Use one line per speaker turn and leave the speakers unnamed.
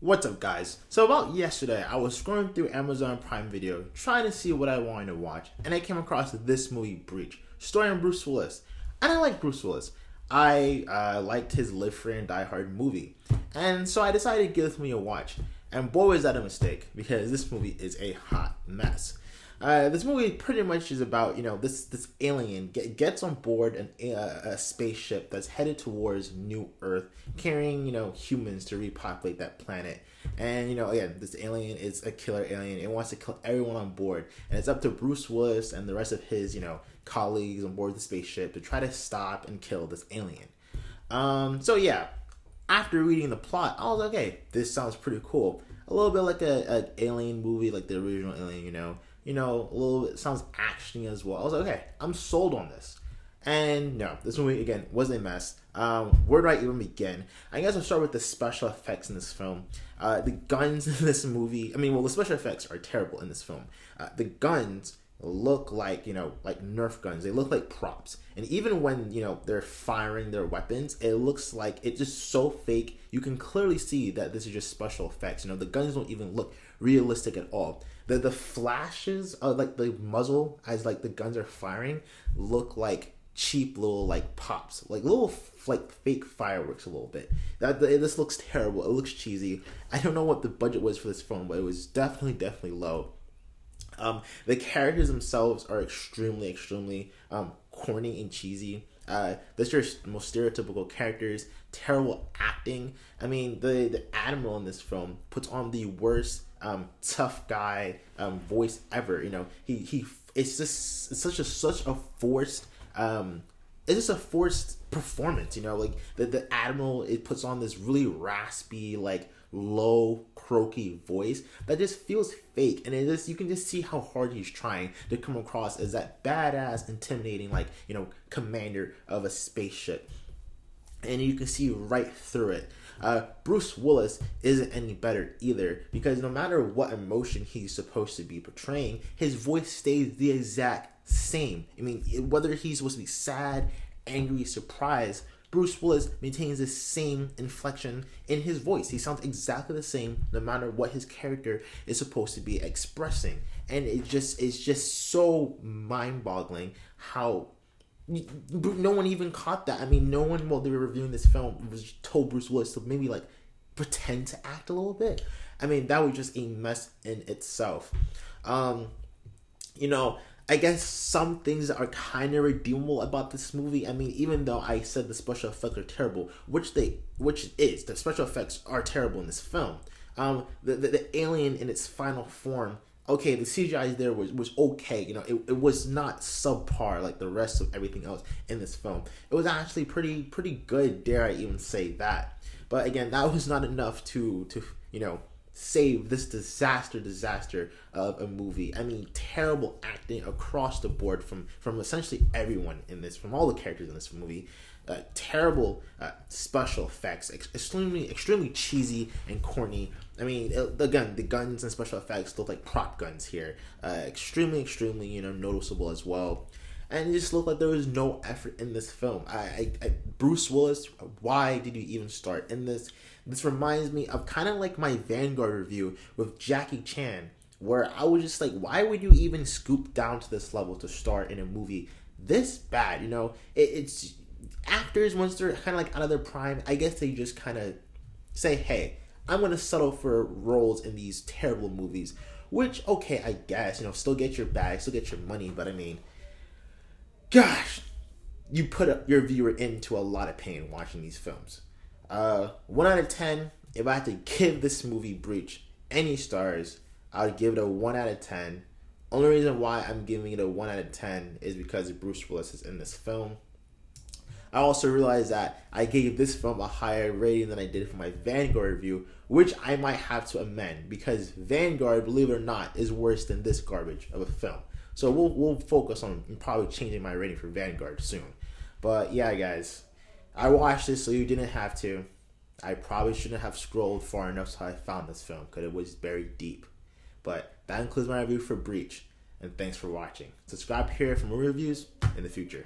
What's up, guys? So about yesterday, I was scrolling through Amazon Prime Video trying to see what I wanted to watch, and I came across this movie, Breach, starring Bruce Willis. And I like Bruce Willis. I liked his Live Free and Die Hard movie, and so I decided to give this movie a watch. And boy, was that a mistake, because this movie is a hot mess. This movie pretty much is about, this alien gets on board a spaceship that's headed towards New Earth, carrying, humans to repopulate that planet. And, again, this alien is a killer alien. It wants to kill everyone on board. And it's up to Bruce Willis and the rest of his, colleagues on board the spaceship to try to stop and kill this alien. So yeah, after reading the plot, I was like, okay, this sounds pretty cool. A little bit like an alien movie, like the original Alien, a little bit sounds actiony as well. I was like, okay, I'm sold on this. And no, this movie again was a mess. Where do I even begin? I guess I'll start with the special effects in this film. The guns in this movie, the special effects are terrible in this film. The guns look like, like Nerf guns. They look like props. And even when, they're firing their weapons, it looks like it's just so fake. You can clearly see that this is just special effects. The guns don't even look realistic at all. The flashes of like the muzzle as like the guns are firing look like cheap little like pops, like little like fake fireworks a little bit. This looks terrible. It looks cheesy. I don't know what the budget was for this film, but it was definitely low. The characters themselves are extremely corny and cheesy. That's your most stereotypical characters. Terrible acting. The Admiral in this film puts on the worst tough guy voice ever. It's such a forced it's just a forced performance. Like the Admiral, it puts on this really raspy, like low croaky voice that just feels fake, and you can just see how hard he's trying to come across as that badass, intimidating, like commander of a spaceship, and you can see right through it. Bruce Willis isn't any better either, because no matter what emotion he's supposed to be portraying, his voice stays the exact same. Whether he's supposed to be sad, angry, surprised, Bruce Willis maintains the same inflection in his voice. He sounds exactly the same no matter what his character is supposed to be expressing. And it's just so mind-boggling how no one even caught that. No one, while they were reviewing this film, was told Bruce Willis to maybe like pretend to act a little bit. That was just a mess in itself. I guess some things are kind of redeemable about this movie. Even though I said the special effects are terrible, which the special effects are terrible in this film. The alien in its final form, okay, the CGI there was okay. It was not subpar like the rest of everything else in this film. It was actually pretty good, dare I even say that. But again, that was not enough to save this disaster of a movie. Terrible acting across the board from essentially everyone in this, from all the characters in this movie. Terrible special effects, extremely cheesy and corny. Again, the guns and special effects look like prop guns here. Extremely noticeable as well. And it just looked like there was no effort in this film. Bruce Willis, why did you even start in this? This reminds me of kind of like my Vanguard review with Jackie Chan, where I was just like, why would you even scoop down to this level to start in a movie this bad? It's actors, once they're kind of like out of their prime, I guess they just kind of say, hey, I'm going to settle for roles in these terrible movies, which, okay, I guess, still get your bag, still get your money, but gosh, you put your viewer into a lot of pain watching these films. 1 out of 10, if I had to give this movie Breach any stars, I would give it a 1 out of 10. Only reason why I'm giving it a 1 out of 10 is because Bruce Willis is in this film. I also realized that I gave this film a higher rating than I did for my Vanguard review, which I might have to amend, because Vanguard, believe it or not, is worse than this garbage of a film. So we'll focus on probably changing my rating for Vanguard soon. But yeah, guys, I watched this so you didn't have to. I probably shouldn't have scrolled far enough so I found this film, because it was very deep. But that includes my review for Breach, and thanks for watching. Subscribe here for more reviews in the future.